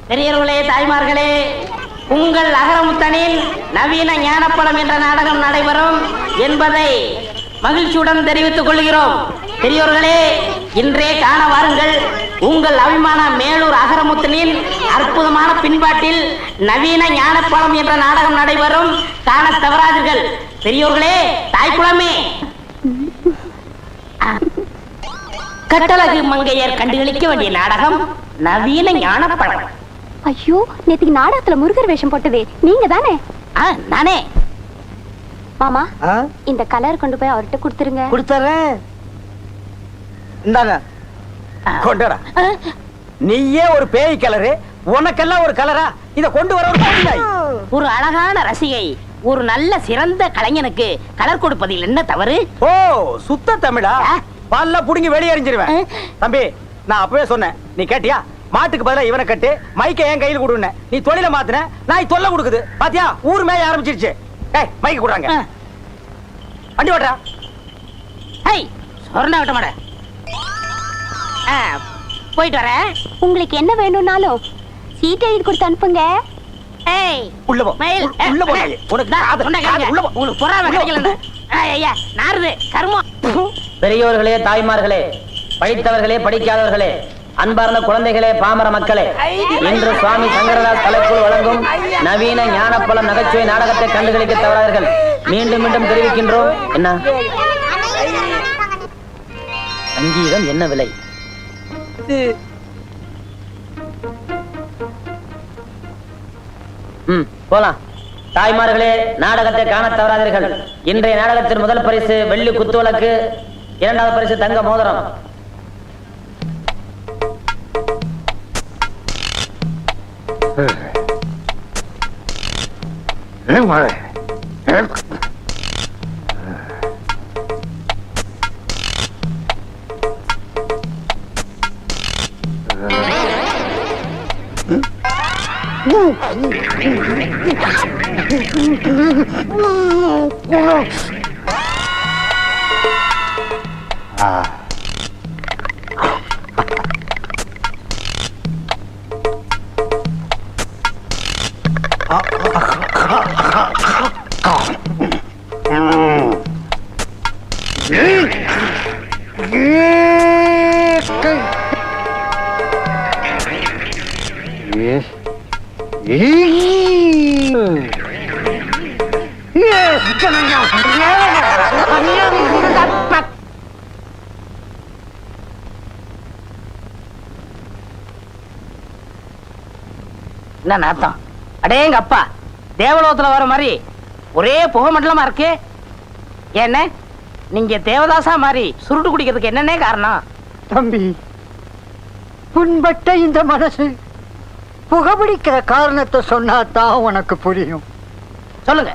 பெரியவர்களே, தாய்மார்களே, உங்கள் அகரமுத்தனில் நவீன ஞானப்பழம் என்ற நாடகம் நடைபெறும் என்பதை மகிழ்ச்சியுடன் தெரிவித்துக் கொள்கிறோம். பெரியோர்களே, இன்றே காண வாருங்கள். உங்கள் அபிமான மேலூர் அகரமுத்தனின் அற்புதமான பின்பாட்டில் நவீன ஞானப்பழம் என்ற நாடகம் நடைபெறும். காண தவறாதீர்கள். பெரியோர்களே, தாய்க்குளமே, கட்டழகு மங்கையர் கண்டுகளிக்க வேண்டிய நாடகம் நவீன ஞானப்பழம். ஐயோ, நேத்துக்கு நாடகத்துல முருகர் வேஷம் போட்டதே நீங்க தானே? நானே. மாமா, இந்த கலர் கொண்டு போய் அவர்கிட்ட கொடுத்துருங்க. கொடுத்துறேன். இந்தாங்க கொண்டடா. நீயே ஒரு பேய் கலரு, உனக்கெல்லாம் ஒரு கலரா? இத கொண்டு வர ஒரு அழகான ரசிகை ஒரு நல்ல சிறந்த கலைஞனுக்கு கலர் கொடுப்பதில் என்ன தவறு? ஓ, சுத்த தமிழா? பல்ல புடுங்கி வெளியேறிஞ்சிருவேன். தம்பி, நான் அப்பவே சொன்னேன், நீ கேட்டியா? மாட்டுக்கு பதிலா இவனை கட்டு, மைக்க என் கையில் கொடுன்னு. நீ தொழில மாத்தின, நான் தொல்லை கொடுக்குது. பாத்தியா, ஊர் மேய ஆரம்பிச்சிருச்சு. ஏய், மைக்க கொடுறாங்க. வண்டி ஓட்டா. ஏய், சொர்ணா விட்ட மாட. போயிட்டு வரேன். உங்களுக்கு என்ன வேணும்னாலும் சீட் எழுதி கொடுத்து அனுப்புங்க. ஏய், உள்ள போ. உள்ள போ. உங்களுக்கு பொறாமை கிடைக்கல. ஐயா, நாருது கர்மம். பெரியோர்களே, தாய்மார்களே, படித்தவர்களே, படிக்காதவர்களே, அன்பார்ந்த குழந்தைகளே, பாமர மக்களே, இன்று சுவாமி சங்கரதாஸ் கலைக்குழு வழங்கும் நவீன ஞானப்பழம் நகைச்சுவை நாடகத்தை கண்டுகளிக்க தவறார்கள். மீண்டும் மீண்டும் தெரிவிக்கின்றோம். என்ன சங்கீதம் என்ன விலை? போலாம். தாய்மார்களே, நாடகத்தை காண தவறாதீர்கள். இன்றைய நாடகத்தின் முதல் பரிசு வெள்ளி குத்துவிளக்கு, இரண்டாவது பரிசு தங்க மோதிரம். என்ன நாத்தம்? அடேங்க அப்பா, தேவலோகத்துல வர மாதிரி ஒரே புகை மண்டலமா இருக்கு. என்ன நீங்க தேவதாசா மாதிரி சுருட்டு குடிக்கிறதுக்கு என்னன்னே காரணம்? தம்பி, புண்பட்ட இந்த மனசு புகைப்பிடிக்கிற காரணத்தை சொன்னாதான் உனக்கு புரியும். சொல்லுங்க.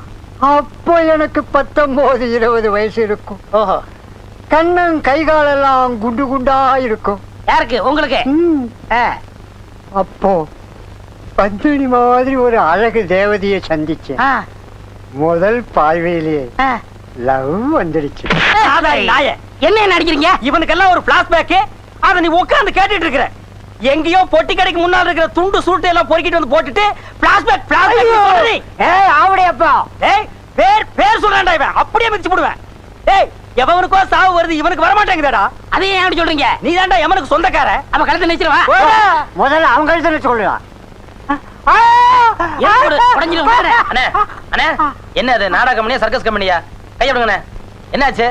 அப்போ எனக்கு 19-20 வயசு இருக்கும். ஓஹோ. கண்ணன் கைகாலெல்லாம் குண்டு குண்டா இருக்கும். யாருக்கு? உங்களுக்கு? அப்போ பத்மினி மாதிரி ஒரு அழகு தேவதையை சந்திச்சேன். முதல் பார்வையிலேயே லவ் வந்துடுச்சு. என்ன நடிக்கிறீங்க? இவனுக்கெல்லாம் ஒரு பிளாஷ்பேக். அத நீ உட்கார்ந்து கேட்டுட்டு இருக்கிற. எங்கேயோ பொட்டி கடைக்கு முன்னால இருக்கிற துண்டு சூட்டை எல்லாம் பொறுக்கிட்டு வந்து போட்டுட்டு பிளாஷ்பேக் பிளாஷ்பேக் சொல்றீ. ஏய், ஆவடியப்பா. ஏய், பேர் சொல்றேன்டா, இவன் அப்படியே மிச்சு போடுவேன். ஏய், எவனுக்கோ சாவு வருது, இவனுக்கு வர மாட்டேங்குதா? அதையே ஏன் அப்படி சொல்றீங்க? நீ தான்டா எவனுக்கு சொந்தக்கார. அவ கழுத்தை நினைச்சிருவா. முதல்ல அவங்க கழுத்தை சொல்லுவான். என்ன அது? நாடக கம்பெனியா, சர்க்கஸ் கம்பெனியா? கையெடுங்க. என்னாச்சு?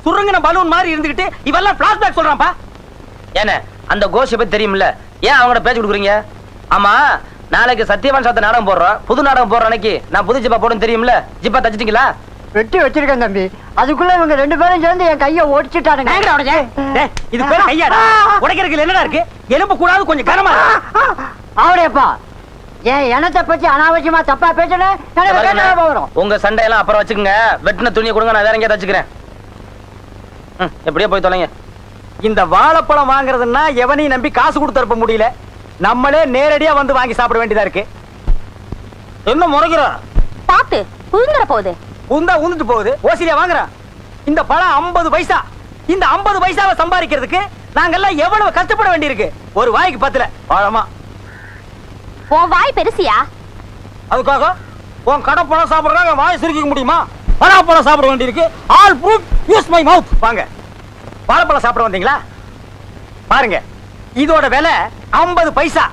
சுருங்கின பலூன் மாதிரி இருந்துகிட்டு இவெல்லாம் பிளாஷ்பேக் சொல்றான்ப்பா. ஏன்னா அந்த கோஷை பத்தி தெரியும்ல, ஏன் அவங்களோட பேச்சு கொடுக்குறீங்க? ஆமா, நாளைக்கு சத்தியவான் சாத்த நாடகம் போடுறோம். புது நாடகம் போடுற அன்னைக்கு நான் புது ஜிப்பா போடுன்னு தெரியும்ல. ஜிப்பா தச்சிட்டீங்களா? வெட்டி வச்சிருக்கேன் தம்பி. அதுக்குள்ள இவங்க 2 பேரும் சேர்ந்து என் கையை ஓடிச்சுட்டானுங்க. இது பேர் கையாடா? உடைக்கிறதுக்கு என்னடா இருக்கு? எலும்பு கூடாது, கொஞ்சம் கனமா. ஆவடியப்பா, ஏன் எனத்தை பத்தி அனாவசியமா தப்பா பேசுறேன். உங்க சண்டையெல்லாம் அப்புறம் வச்சுக்கோங்க. வெட்டின துணியை கொடுங்க, நான் வேற எங்கேயா தச்சுக்கிறேன். எப்படியே போய் தொலைங்க. இந்த வாழைப்பழம் வாங்குறதுன்னா எவனையும் நம்பி காசு கொடுத்து அனுப்ப முடியல. நம்மளே நேரடியா வந்து வாங்கி சாப்பிட வேண்டியதா இருக்கு. என்ன முறைகிற? பாத்து உந்துற போகுது. உந்தா உந்துட்டு போகுது. ஓசிலியா வாங்குறான். இந்த பழம் 50 பைசா. இந்த 50 பைசாவை சம்பாதிக்கிறதுக்கு நாங்கெல்லாம் எவ்வளவு கஷ்டப்பட வேண்டியிருக்கு. ஒரு வாய்க்கு 10 பழமா. உன் வாய் பெருசியா? அதுக்காக உன் கடை பழம் சாப்பிடுறாங்க வாய் சுருக்கிக்க முடியுமா? பழம் சாப்பிட வேண்டியிருக்கு. All food use my mouth. வாங்க, வாழைப்பழம் சாப்பிட வந்தீங்களா? பாருங்க, இதோட விலை 50 பைசா.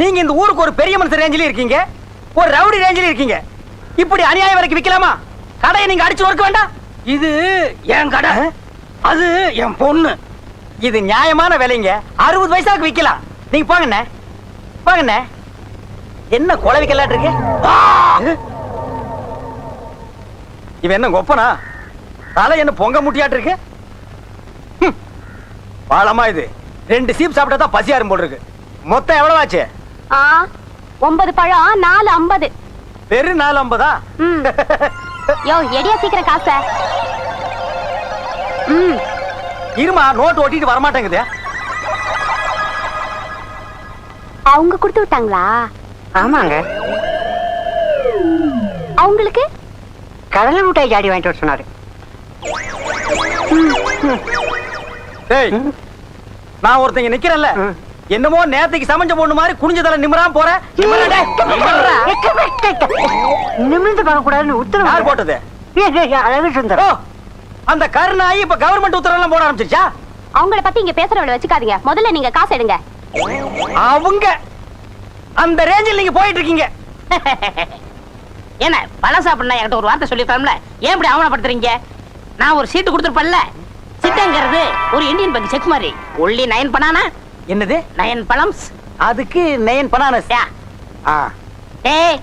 நீங்க இந்த ஊருக்கு ஒரு பெரிய மனுஷன் ரேஞ்சில இருக்கீங்க, ஒரு ரவுடி ரேஞ்சில இருக்கீங்க. இப்படி அநியாயம் வரைக்கும் விக்கலாமா? கடையை நீங்க அடிச்சு ஒர்க்க வேண்டாம். இது என் கடை, அது என் பொண்ணு. இது நியாயமான விலைங்க. 60 பைசாக்கு விக்கலாம். நீங்க போங்கண்ணே, போங்கண்ணே. என்ன கொலை விக்கலாட்டு இருக்கு? இவன் என்ன கொப்பனா? தலை என்ன பொங்க முட்டியாட்டு இருக்கு? பாலமா இது 2 சீப் சாப்பிட்டா தான் பசியாரும் போல் இருக்கு. மொத்தம் எவ்வளவு ஆச்சு? 9 பழம் 4.50. வெறும் 4.50. யோ எடியா சீக்கிரம் காசை. இருமா, நோட்டு ஒட்டிட்டு வரமாட்டேங்குது. அவங்க கொடுத்து விட்டாங்களா? ஆமாங்க, அவங்களுக்கு கடலை மிட்டாய் ஜாடி வாங்கிட்டு வர சொன்னாரு. டேய், நான் ஒருத்தங்க நிக்கிறேன்ல, என்னமோ நேத்துக்கு சமைஞ்ச பொண்ணு மாதிரி குனிஞ்ச தலை நிமிராம போற. நிமிர்ந்து பார்க்க கூடாதுன்னு உத்தரவு யார் போட்டது? அழகு சுந்தர். அந்த கருணாயி இப்ப கவர்மெண்ட் உத்தரவு எல்லாம் போட ஆரம்பிச்சிருச்சா? அவங்கள பத்தி இங்க பேசுறவள வச்சுக்காதீங்க. முதல்ல நீங்க காசு எடுங்க. அவங்க அந்த ரேஞ்சில் நீங்க போயிட்டு இருக்கீங்க. என்ன பழம் சாப்பிடணும் என்கிட்ட ஒரு வார்த்தை சொல்லிருக்கலாம்ல, ஏன் இப்படி அவமானப்படுத்துறீங்க? நான் ஒரு சீட்டு கொடுத்துருப்பேன்ல. சிட்டங்கிறது ஒரு இந்தியன் பேங்க் செக் மாதிரி. Only 9 banana. என்னது 9 பழம்ஸ்? அதுக்கு 9 பனானஸ். ஏய்,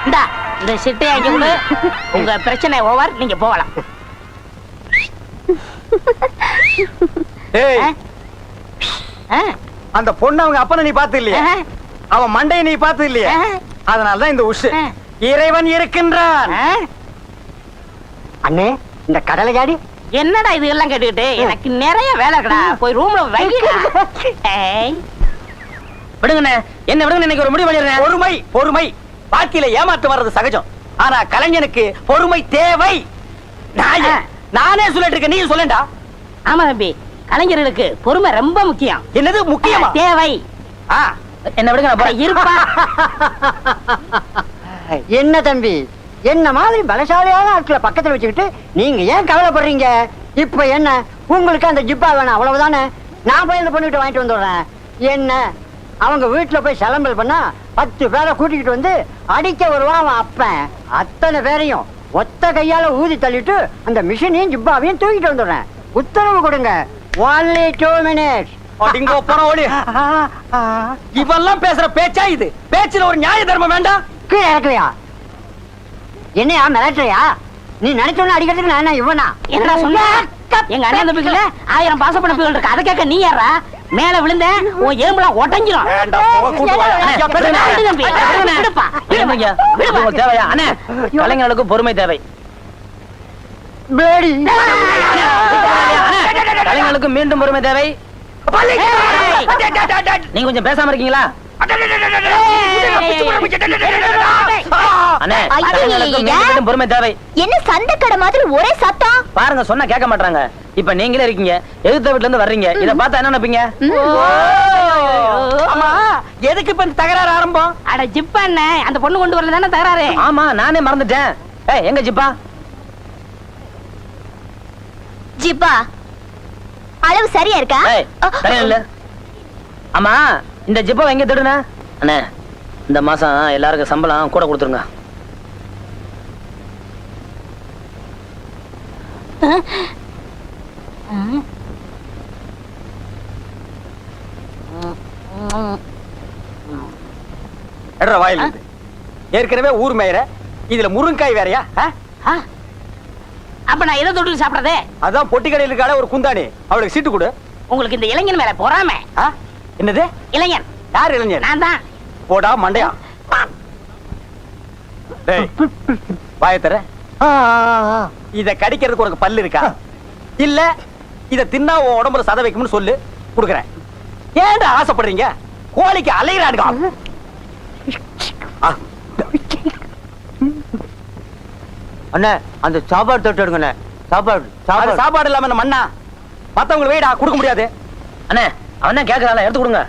இந்தா இந்த சிட்டை அங்க கொடு. உங்க பிரச்சனை ஓவர், நீங்க போகலாம். ஏய், அந்த பொண்ணு அவங்க அப்பனை நீ பார்த்து இல்லையா? அவன் மண்டையை நீ பார்த்து இல்லையா? அதனாலதான் இந்த உஷு. இறைவன் இருக்கின்றான். அண்ணே, இந்த கடலை ஜாடி என்னடா இது எல்லாம் கேட்டுக்கிட்டு? எனக்கு நிறைய வேலை இருக்குடா, போய் ரூம்ல வைடா. விடுங்கண்ணே, என்ன விடுங்க, இன்னைக்கு ஒரு முடிவு பண்ணிடுறேன். பொறுமை, பொறுமை. வாழ்க்கையில ஏமாற்றம் வர்றது சகஜம். ஆனா கலைஞனுக்கு பொறுமை தேவை. நானே சொல்லிட்டு இருக்கேன், நீ சொல்லண்டா. ஆமா தம்பி, கலைஞர்களுக்கு பொறுமை ரொம்ப முக்கியம். என்னது முக்கியமா? தேவை. என்ன விடுங்க, நான் போறேன். இருப்பா. என்ன தம்பி, என்ன மாதிரி பலசாலியான ஆட்களை பக்கத்துல வச்சுக்கிட்டு நீங்க ஏன் கவலைப்படுறீங்க? இப்ப என்ன உங்களுக்கு அந்த ஜிப்பா வேணும் அவ்வளவுதானே? நான் போய் இந்த பொண்ணுகிட்ட வாங்கிட்டு வந்துடுறேன். என்ன அவங்க வீட்டுல போய் சலம்பல் பண்ணா 10 பேரை கூட்டிக்கிட்டு வந்து அடிக்க வருவான் அவன் அப்பன். அத்தனை பேரையும் ஒத்த கையால ஊதி தள்ளிட்டு அந்த மிஷினையும் ஜிப்பாவையும் தூக்கிட்டு வந்துடுறேன். உத்தரவு கொடுங்க. only 2 minutes. இவெல்லாம் பேசுற பேச்சா இது? பேச்சுல ஒரு நியாய தர்மம் வேண்டாம்? கீழே இறக்குறியா? என்னையா மிரட்டுறியா? நீ நினைச்சோன்னு அடிக்கிறதுக்கு நான் என்ன இவனா? என்ன சொன்ன? எங்க அண்ணன் தம்பிக்குள்ள 1000 பாசப்பட பிள்ளை இருக்கு. அதை கேட்க நீ யாரா? மேல விழுந்த உன் எலும்புலாம் ஒட்டஞ்சிரும். தேவையா அண்ணே? கலைஞர்களுக்கு பொறுமை தேவை. கலைஞர்களுக்கு மீண்டும் பொறுமை தேவை. நீங்க கொஞ்சம் பேசாம இருக்கீங்களா? பொறுமை தேவை. என்ன சண்டை கடை மாதிரி ஒரே சத்தம்? பாருங்க, சொன்னா கேட்க மாட்டாங்க. இப்ப நீங்களே இருக்கீங்க, எதிர்த்த வீட்டுல இருந்து வர்றீங்க. இத பார்த்தா என்ன நினைப்பீங்க? எதுக்கு இப்ப தகராறு ஆரம்பம்? அட ஜிப்பா என்ன, அந்த பொண்ணு கொண்டு வரல தானே தகராறு? ஆமா, நானே மறந்துட்டேன். ஏய், எங்க ஜிப்பா? ஜிப்பா அளவு சரியா இருக்கா? சரியா இல்ல. ஆமா, இந்த ஜிப்பா எங்க தேடுன? அண்ணே, இந்த மாசம் எல்லாருக்கும் சம்பளம் கூட கொடுத்துருங்க. வாயில் ஏற்கனவே ஊர் மேயற, இதுல முருங்காய் வேறையா? அப்ப நான் எதை தொட்டு சாப்பிடறதே? அதான் பொட்டி கடையில் இருக்காளே ஒரு குந்தாணி, அவளுக்கு சீட்டு கொடு. உங்களுக்கு இந்த இளைஞன் மேல பொறாம. என்னது இளைஞன்? யார் இளைஞன்? நான் தான். போடா மண்டையா. வாயத்தர, இத கடிக்கிறதுக்கு உனக்கு பல்லு இருக்கா? இல்ல இத தின்னா உன் உடம்புல சத வைக்கும்னு சொல்லு, குடுக்குறேன். ஏன்டா ஆசைப்படுறீங்க? கோழிக்கு அலைகிறாடுங்க. அண்ணே, அந்த சாப்பாடு தொட்டு எடுங்கண்ணே. சாப்பாடு இல்லாம மண்ணா மத்தவங்களுக்கு வெயிடா கொடுக்க முடியாது. அண்ணே, அவன் கேக்குறான், எடுத்து கொடுங்க.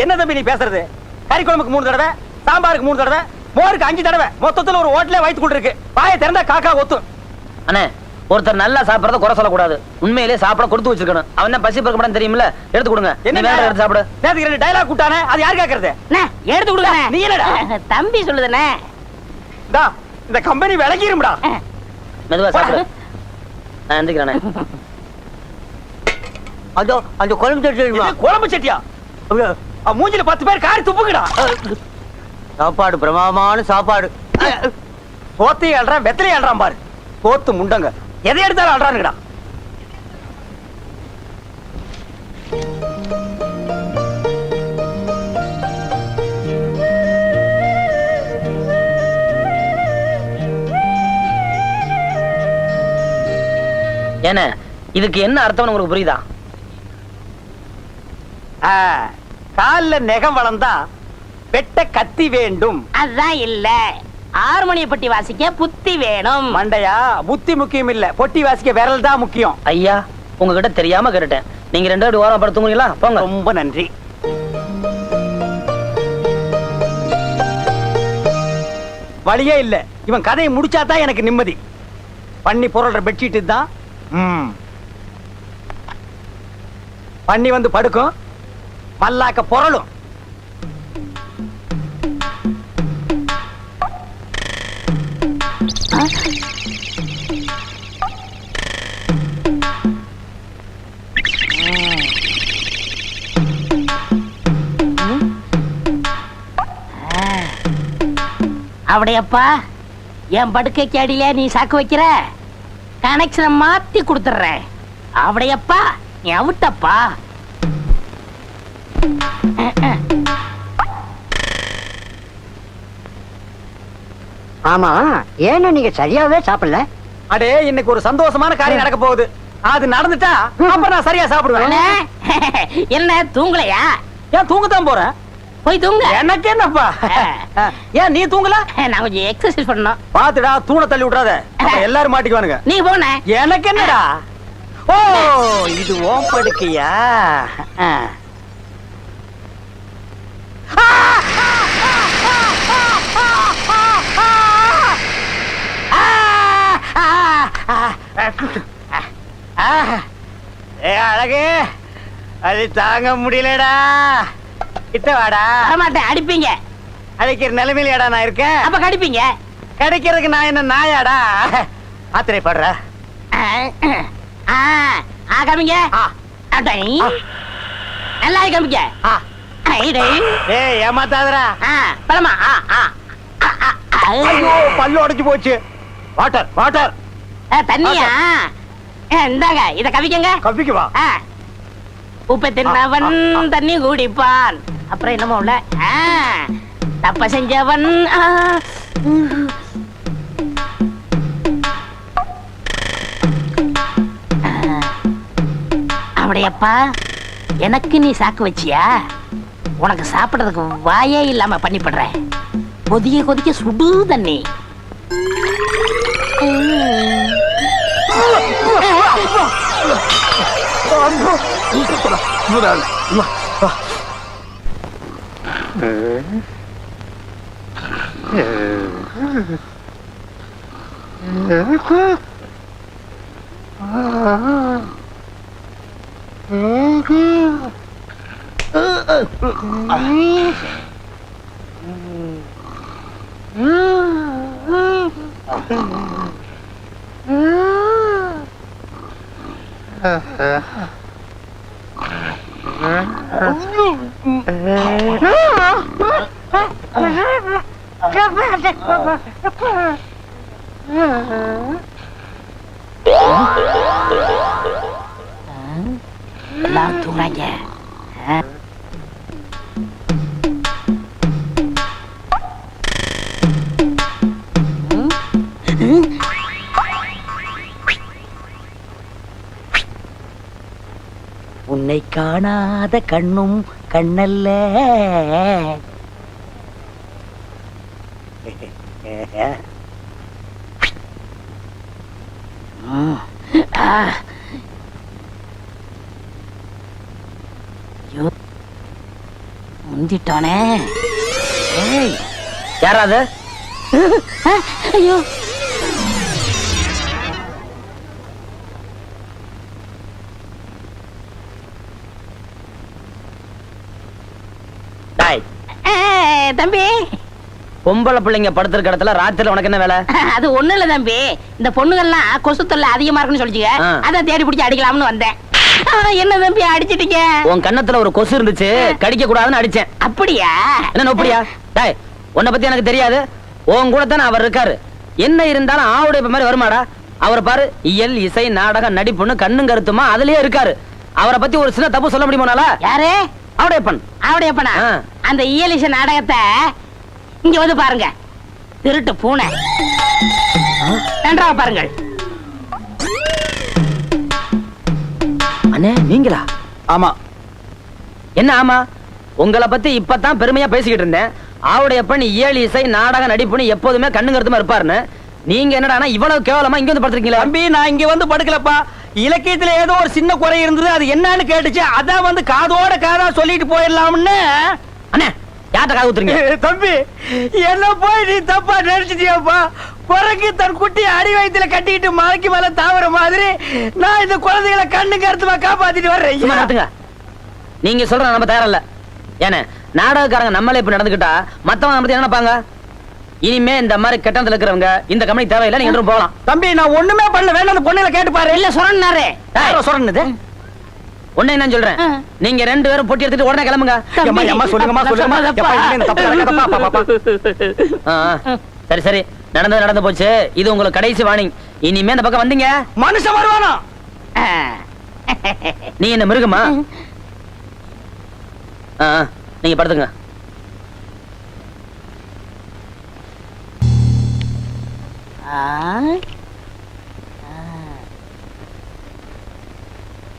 என்ன தம்பி நீ பேசுறது? கறி குழம்புக்கு 3 தடவை, சாம்பாருக்கு 3 தடவை, மோருக்கு 5 தடவை, மொத்தத்துல ஒரு ஹோட்டலே வயித்து கொண்டு இருக்கு. வாயை திறந்தா காக்கா ஒத்தும். அண்ணே, ஒருத்தர் நல்லா சாப்பிடறத குறை சொல்லக்கூடாது. உண்மையிலே சாப்பிட கொடுத்து வச்சிருக்கணும். அவன் தான் பசி பறக்க மாட்டான்னு தெரியுமில்ல, எடுத்து கொடுங்க. என்ன என்ன வேற எடுத்து சாப்பிடு. நேத்துக்கு 2 டயலாக் கூட்டானே, அது யார் கேக்குறது? அண்ணே, எடுத்து கொடுங்க. நீ என்னடா? தம்பி சொல்லுதுண்ணே. டா, இந்த கம்பெனி விலகிரும்டா. மெதுவா சாப்பிடு. நான் எந்திரிக்கிறேனே. அதோ அந்த குழம்பு இது குழம்பு சட்டியா? மூஞ்சில 10 பேர் காரி துப்புங்கடா. சாப்பாடு பிரமாதமான சாப்பாடு. போத்தையும் அல்றான், வெத்தலையும் அல்றான் பாரு. போத்து முண்டங்க எதை எடுத்தாலும் அல்றானுங்கடா. ஏன இதுக்கு என்ன அர்த்தம் உங்களுக்கு புரியுதா? கால்ல நெகம் வளர்ந்தா வெட்ட கத்தி வேண்டும். அதான் இல்ல, ஹார்மோனிய பட்டி வாசிக்க புத்தி வேணும். மண்டையா, புத்தி முக்கியம் இல்ல, பொட்டி வாசிக்க விரல் தான் முக்கியம். ஐயா, உங்ககிட்ட தெரியாம கேட்டுட்டேன். நீங்க 2 பேரும் ஓரம் படுத்து தூங்குறீங்களா? போங்க. ரொம்ப நன்றி. வழியே இல்ல, இவன் கதையை முடிச்சாதான் எனக்கு நிம்மதி. பண்ணி பொருள்ற பெட்ஷீட் தான். பண்ணி வந்து படுக்கும், மல்லாக்க பொருளும். அப்படியப்பா, என் படுக்கைக்கு அடியில நீ சாக்கு வைக்கிற, கனெக்ஷனை மாத்தி கொடுத்துறேன். அப்படியப்பா, நீ அவுட்டப்பா. ஆமா, ஏன்னா நீங்க சரியாவே சாப்பிடல? அடே, இன்னைக்கு ஒரு சந்தோஷமான காரியம் நடக்க போகுது. அது நடந்துட்டா அப்புறம் நான் சரியா சாப்பிடுவேன். என்ன தூங்கலையா? ஏன் தூங்கத்தான் போறேன். போய் தூங்க. எனக்கு என்னப்பா? ஏன் நீ தூங்கல? நான் கொஞ்சம் எக்ஸசைஸ் பண்ணணும். பாத்துடா, தூணை தள்ளி விட்டுறாத, எல்லாரும் மாட்டிக்குவானுங்க. நீ போன. எனக்கு என்னடா? ஓ, இது ஓம் படுக்கையா? அழகு, அது தாங்க முடியலடா. கிட்ட வாடா. வரமாட்டேன், அடிப்பீங்க. அடிக்கிற நிலைமையிலடா நான் இருக்கேன். அப்ப கடிப்பீங்க. கிடைக்கிறதுக்கு நான் என்ன நாயாடா? ஆத்திரைப்படுற. காமிங்க. நல்லா காமிங்க. ஏய், ஏமாத்தாதடா. பழமா. ஐயோ, பல்லு உடைச்சு போச்சு. Water water. தண்ணியா? இந்தாங்க, இத கவிக்கங்க. கவிக்கு வா. உப்பை தின்னவன் தண்ணி குடிப்பான். அப்புறம் என்னமோ உள்ள தப்ப செஞ்சவன். அப்படியப்பா, எனக்கு நீ சாக்கு வச்சியா? உனக்கு சாப்பிடுறதுக்கு வாயே இல்லாம பண்ணிப்படுறேன். கொதிக்க கொதிக்க சுடு தண்ணி. எல்லாம் தூங்குறாங்க. உன்னை காணாத கண்ணும் கண்ணல்ல. முந்திட்டானே. யாராவது ஐயோ டாய் தம்பி பொம்பளை பிள்ளைங்க படுத்திருக்க இடத்துல ராத்திரில உனக்கு என்ன வேலை? அது ஒண்ணு இல்ல தம்பி, இந்த பொண்ணுகள்லாம் கொசு தொல்லை அதிகமா இருக்குன்னு சொல்லிச்சுங்க, அதான் தேடி பிடிச்சி அடிக்கலாம்னு வந்தேன். என்ன தம்பி அடிச்சிட்டீங்க? உன் கண்ணத்துல ஒரு கொசு இருந்துச்சு, கடிக்க கூடாதுன்னு அடிச்சேன். அப்படியா? என்ன நோப்படியா? டாய் உன்னை பத்தி எனக்கு தெரியாது, உன் கூட தானே அவர் இருக்காரு. என்ன இருந்தாலும் ஆவுடைய மாதிரி வருமாடா? அவரை பாரு, இயல் இசை நாடகம் நடிப்புன்னு கண்ணும் கருத்துமா அதுலயே இருக்காரு. அவரை பத்தி ஒரு சின்ன தப்பு சொல்ல முடியுமானால? யாரு? அவடையப்பன். அவடையப்பனா? அந்த இயல் இசை நாடகத்தை இங்க வந்து பாருங்க. திருட்டு பூனை நன்றாக பாருங்கள். அண்ணே நீங்களா? ஆமா. என்ன ஆமா? உங்களை பத்தி இப்பதான் பெருமையா பேசிக்கிட்டு இருந்தேன். ஆவுடையப்பன் இயல் இசை நாடக நடிப்புன்னு எப்போதுமே கண்ணு கருத்துமா இருப்பாருன்னு. நீங்க என்னடா இவ்வளவு கேவலமா இங்க வந்து படுத்துருக்கீங்களா? தம்பி நான் இங்க வந்து படுக்கலப்பா. இலக்கியத்துல ஏதோ ஒரு சின்ன குறை இருந்தது, அது என்னன்னு கேட்டுச்சு, அதான் வந்து காதோட காதா சொல்லிட்டு போயிடலாம்னு. அண்ணே யார்ட்ட காது ஊத்துறீங்க? தம்பி என்ன போய் நீ தப்பா நினைச்சிட்டியாப்பா? குரங்கு தன் குட்டி அடி வயித்துல கட்டிக்கிட்டு மலைக்கு மேல தாவற மாதிரி நான் இந்த குழந்தைகளை கண்ணு கருத்துமா காப்பாத்திட்டு வர்றேன். நீங்க சொல்ற நம்ம தயாரா இல்ல. ஏன்னா நாடகக்காரங்க நம்மளே இப்ப நடந்துக்கிட்டா மத்தவங்க நம்ம என்ன நினைப்பாங்க? இனிமே இந்த மாதிரி கெட்டத்துல இருக்கிறவங்க இந்த கம்பெனி தேவையில்லை, நீங்க என்றும் போகலாம். தம்பி நான் ஒண்ணுமே பண்ணல, வேணா அந்த பொண்ணுல கேட்டு பாரு. இல்ல சொன்னாரு சொன்னது ஒண்ணு என்ன சொல்றேன், நீங்க ரெண்டு பேரும் பொட்டி எடுத்துட்டு உடனே கிளம்புங்க. சரி சரி நடந்து போச்சு, இது உங்களுக்கு கடைசி வார்னிங். இனிமே இந்த பக்கம் வந்தீங்க மனுஷன் வருவானா? நீ என்ன மிருகமா? நீங்க படுத்துங்க.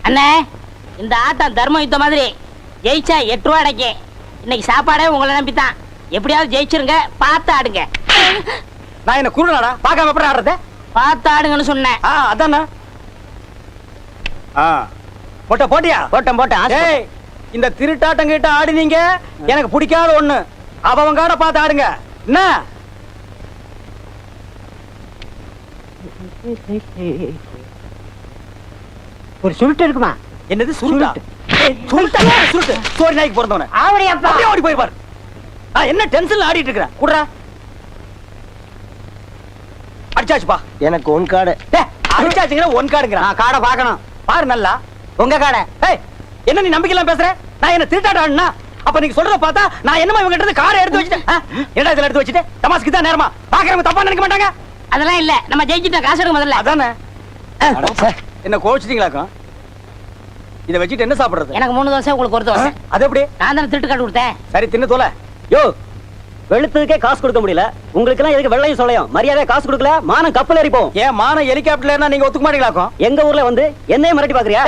அண்ணே இந்த ஆட்டம் தர்ம யுத்த மாதிரி, ஜெயிச்சா 8 ரூபா அடைக்கு. இன்னைக்கு சாப்பாடே உங்களை நம்பித்தான், எப்படியாவது ஜெயிச்சிருங்க, பார்த்து ஆடுங்க. நான் என்ன குருடாடா, பார்க்காம எப்படி ஆடுறது? பார்த்து ஆடுங்கன்னு சொன்னேன். அதானே போட்டியா? போட்டேன். இந்த திருட்டாட்டம் கிட்ட ஆடினீங்க, எனக்கு பிடிக்காத ஒண்ணு. அவங்க காட பார்த்து ஆடுங்க. என்ன ஒரு சுருட்டு இருக்குமா? என்னது சுருட்டா? சுருட்டு சோரி நாய்க்கு பிறந்தவன ஓடி போய் பாரு. என்ன டென்ஷன்ல ஆடிட்டு இருக்கிற? குடுறா. அடிச்சாச்சுப்பா. எனக்கு ஒன் கார்டு. அடிச்சாச்சுங்கிற ஒன் கார்டுங்கிற. காடை பார்க்கணும். பாரு நல்லா உங்க காடை. என்ன நீ நம்பிக்கலாம் பேசுற? நான் என்ன திருட்டாட்டா? அப்ப நீங்க சொல்றத பார்த்தா நான் என்னமா இவங்க கிட்ட காரை எடுத்து வச்சிட்டேன். என்னடா இதெல்லாம் எடுத்து வச்சிட்டு தமாஸ்க்கு தான் நேரமா? பாக்குறவங்க தப்பா நினைக்க மாட்டாங்க. அதெல்லாம் இல்ல, நம்ம ஜெயிச்சிட்டோம், காசு எடுக்க முதல்ல. அதானே. என்ன கோவிச்சிட்டீங்களாக்கும்? இதை வச்சுட்டு என்ன சாப்பிடுறது? எனக்கு 3 தோசை, உங்களுக்கு 1 தோசை. அது எப்படி? நான் தானே திருட்டு காட்டு கொடுத்தேன். சரி தின்னு தோல. யோ வெளுத்ததுக்கே காசு கொடுக்க முடியல, உங்களுக்கு எல்லாம் எதுக்கு வெள்ளையும் சொல்லையும்? மரியாதையா காசு கொடுக்கல, மானம் கப்பல் ஏறி போகும். ஏன் மானம் ஹெலிகாப்டர்ல நீங்க ஒத்துக்க மாட்டீங்களாக்கும்? எங்க ஊர்ல வந்து என்னையே மிரட்டி பாக்குறியா?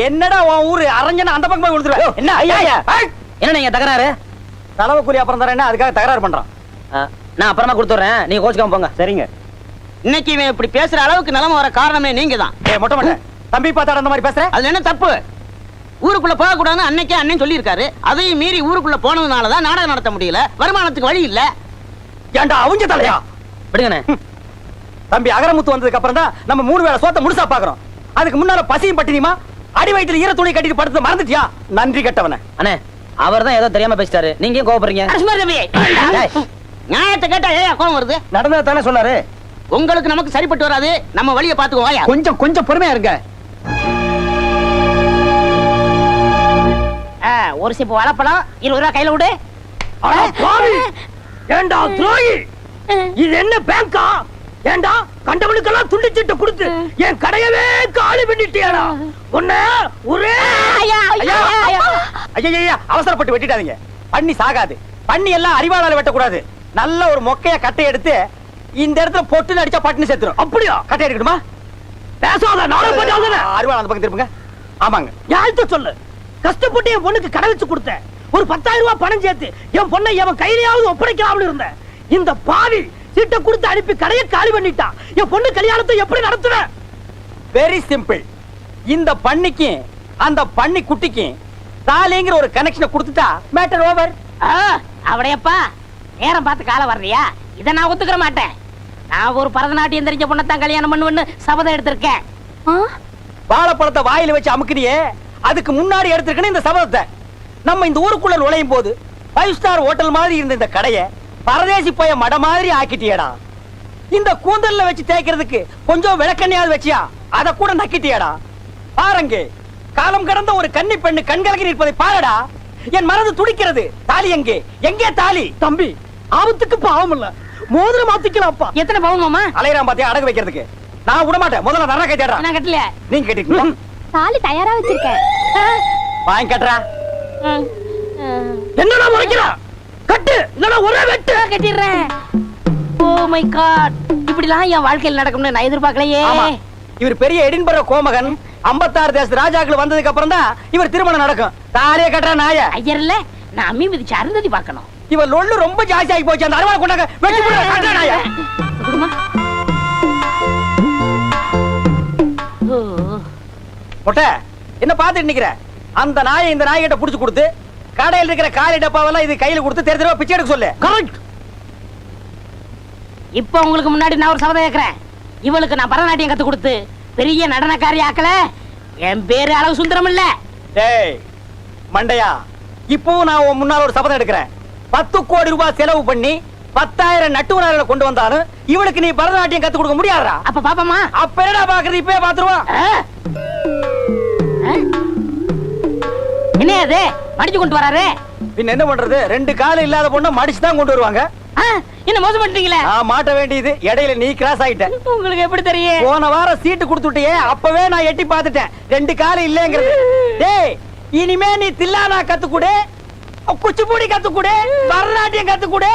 என்னடா உன் ஊரு அரஞ்சனா அந்த பக்கம் போய் கொடுத்துருவேன். என்ன ஐயா என்ன நீங்க தகராறு? தலைவ கூலி அப்புறம் தரேன்னா அதுக்காக தகராறு பண்றான். நான் அப்புறமா கொடுத்துறேன், நீங்க கோச்சுக்காம போங்க. சரிங்க. இன்னைக்கு இவன் இப்படி பேசுற அளவுக்கு நிலைமை வர காரணமே நீங்க தான். மொட்டை மொட்டை தம்பி பார்த்தாட அந்த மாதிரி பேசுற? அது என்ன தப்பு? ஊருக்குள்ள போக கூடாதுன்னு அன்னைக்கே அண்ணன் சொல்லியிருக்காரு. அதையும் மீறி ஊருக்குள்ள போனதுனாலதான் நாடகம் நடத்த முடியல, வருமானத்துக்கு வழி இல்ல. ஏண்டா அவங்க தலையா? விடுங்கண்ணே. தம்பி அகரமுத்து வந்ததுக்கு அப்புறம் தான் நம்ம 3 வேளை சோத்த முழுசா பாக்குறோம். அதுக்கு முன்னால பசியும் பட்டினியுமா அடி வயித்துல ஈர துணி கட்டிட்டு படுத்து மறந்துட்டியா? நன்றி கட்டவன. அண்ணே அவர் தான் ஏதோ தெரியாம பேசிட்டாரு, நீங்க ஏன் கோவப்படுறீங்க? நியாயத்தை கேட்டா ஏன் கோவம் வருது? நடந்தது தானே சொன்னாரு. உங்களுக்கு நமக்கு சரிப்பட்டு வராது, நம்ம வழியை பாத்துக்குவோம். கொஞ்சம் பொறுமையா இருங்க. ஒரு சிப்பு வாழைப்பழம் 20 ரூபா கையில விடு. ஏண்டா துரோகி, இது என்ன பேங்கா? ஏண்டா கண்டவனுக்கெல்லாம் துண்டிச்சிட்டு கொடுத்து என் கடையவே காலி பண்ணிட்டியாடா? உன்ன ஒரே ஐயா அவசரப்பட்டு வெட்டிட்டாதீங்க. பண்ணி சாகாது. பண்ணி எல்லாம் அறிவாளால வெட்டக்கூடாது. நல்ல ஒரு மொக்கைய கட்டை எடுத்து இந்த இடத்துல பொட்டு அடிச்சா பட்டுன்னு செத்துரும். அப்படியா? கட்டை எடுக்கணுமா? பேசாத நாடகம் பண்ணாத. அறிவாள அந்த பக்கம் திருப்புங்க. ஆமாங்க. யார்கிட்ட சொல்லு? கஷ்டப்பட்டு என் பொண்ணுக்கு கடை வச்சு கொடுத்தேன். ஒரு 10,000 ரூபாய் பணம் சேர்த்து என் பொண்ணை எவன் கையிலையாவது ஒப்படைக்கலாம்னு இருந்தேன். இந்த பாவி சீட்டை கொடுத்து அனுப்பி கடையை காலி பண்ணிட்டான். என் பொண்ணு கல்யாணத்தை எப்படி நடத்துவேன்? Very simple. இந்த பண்ணிக்கு அந்த பண்ணி குட்டிக்கு தாலிங்கிற ஒரு கனெக்ஷனை கொடுத்துட்டா மேட்டர் ஓவர். அவடையப்பா நேரம் பார்த்து காலை வர்றியா? இதை நான் ஒத்துக்கிற மாட்டேன். நான் ஒரு பரதநாட்டியம் தெரிஞ்ச பொண்ணத்தான் கல்யாணம் பண்ணுவேன்னு சபதம் எடுத்திருக்கேன். வாழைப்பழத்தை வாயில வச்சு அமுக்குனியே, அதுக்கு முன்னாடி எடுத்திருக்கணும் இந்த சபதத்தை. நம்ம இந்த ஊருக்குள்ள நுழையும் போது 5 ஸ்டார் ஹோட்டல் மாதிரி இருந்த இந்த கடையை பரதேசி போய மட மாதிரி ஆக்கிட்டியடா. இந்த கூந்தல்ல வச்சு தேய்க்கிறதுக்கு கொஞ்சம் விளக்கண்ணையாவது வச்சியா, அதை கூட நக்கிட்டியடா. பாருங்க, காலம் கடந்த ஒரு கன்னி பெண்ணு கண்கலங்கி நிற்பதை பாருடா. என் மனது துடிக்கிறது. தாலி எங்கே? எங்கே தாலி? தம்பி, ஆபத்துக்கு பாவம் இல்ல, மோதிரம் மாத்திக்கலாம்ப்பா. எத்தனை பவுன் மாமா? அலையறான் பாத்தியா அடகு வைக்கிறதுக்கு. நான் விட மாட்டேன். முதல்ல நரா கேட்டா. நான் கட்டல. நீங்க கேட்டீங்களா? தாலி தயாரா வச்சிருக்கேன். வாங்கி கட்டுறா. என்னடா முறைக்கிறா? கட்டு, இல்லனா ஒரே வெட்டு. கட்டிடுறேன். ஓ மை காட், இப்படிலாம் என் வாழ்க்கையில் நடக்கும்னு நான் எதிர்பார்க்கலையே. ஆமா, இவர் பெரிய எடின்பர்க் கோமகன் 56 தேச ராஜாக்கள் வந்ததுக்கு அப்புறம் தான் இவர் திருமணம் நடக்கும். தாலிய கட்டுற நாய. ஐயர்ல, நான் அம்மி மிதிச்சு அருந்ததி பார்க்கணும். இவர் லொள்ளு ரொம்ப ஜாஸ்தி ஆகி போச்சு. அந்த அருவா கொண்டாங்க, வெட்டி போடுற கட்டுற நாய. குடுமா. மொட்டை, என்ன பாத்துட்டு நிக்கிற? அந்த நாயை இந்த நாய்கிட்ட புடிச்சு கொடுத்து கடையில் இருக்கிற காலி டப்பாவெல்லாம் இது கையில கொடுத்து தெரு தெருவா பிச்சை எடுக்க சொல்லு. கரெக்ட். இப்ப உங்களுக்கு முன்னாடி நான் ஒரு சபதம் கேட்கிறேன். இவளுக்கு நான் பரதநாட்டியம் கத்து கொடுத்து பெரிய நடனக்காரி ஆக்கல. என் பேரு அளவு சுந்தரம் இல்ல. டேய் மண்டையா, இப்பவும் நான் உன் முன்னால ஒரு சபதம் எடுக்கிறேன். 10 கோடி ரூபாய் செலவு பண்ணி 10,000 நட்டுவராளர்களை கொண்டு வந்தாலும் இவளுக்கு நீ பரதநாட்டியம் கத்து கொடுக்க முடியாதா? அப்ப பாப்பமா. அப்ப என்னடா பாக்குறது? இப்பவே பாத்துருவான். என்ன அது மடிச்சு கொண்டு வராரு? பின்ன என்ன பண்றது? 2 கால் இல்லாத பொண்ணை மடிச்சு தான் கொண்டு வருவாங்க. என்ன மோசம் பண்றீங்களே? நான் மாட்ட வேண்டியது, இடையில நீ கிராஸ் ஆயிட்ட. உங்களுக்கு எப்படி தெரியும்? போன வாரம் சீட்டு கொடுத்துட்டியே, அப்பவே நான் எட்டி பார்த்துட்டேன் 2 கால் இல்லங்கிறது. டேய், இனிமே நீ தில்லானா கத்துக்குடு, குச்சிப்புடி கத்துக்குடு, பரதநாட்டியம் கத்துக்குடு,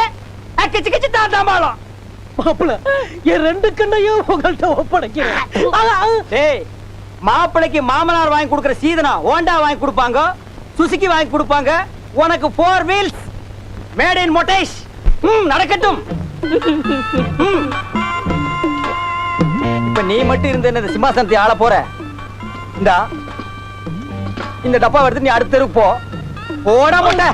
கிச்சு கிச்சு தாத்தாம்பாளம். மாப்பிள, என் 2 கண்ணையும் உங்கள்ட்ட ஒப்படைக்கிறேன். டேய், மாப்பிளைக்கு மாமனார் வாங்கி கொடுக்கிற சீதனா ஹோண்டா வாங்கி கொடுப்பாங்க, சுசுகி வாங்கி கொடுப்பாங்க. உனக்கு 4 வீல்ஸ் மேட் இன் மொட்டேஷ். நடக்கட்டும். இப்ப நீ மட்டும் இருந்த இந்த சிம்மாசனத்தை ஆள போற. இந்த டப்பா எடுத்து நீ அடுத்த தெருக்கு போ. போடா மொட்டை.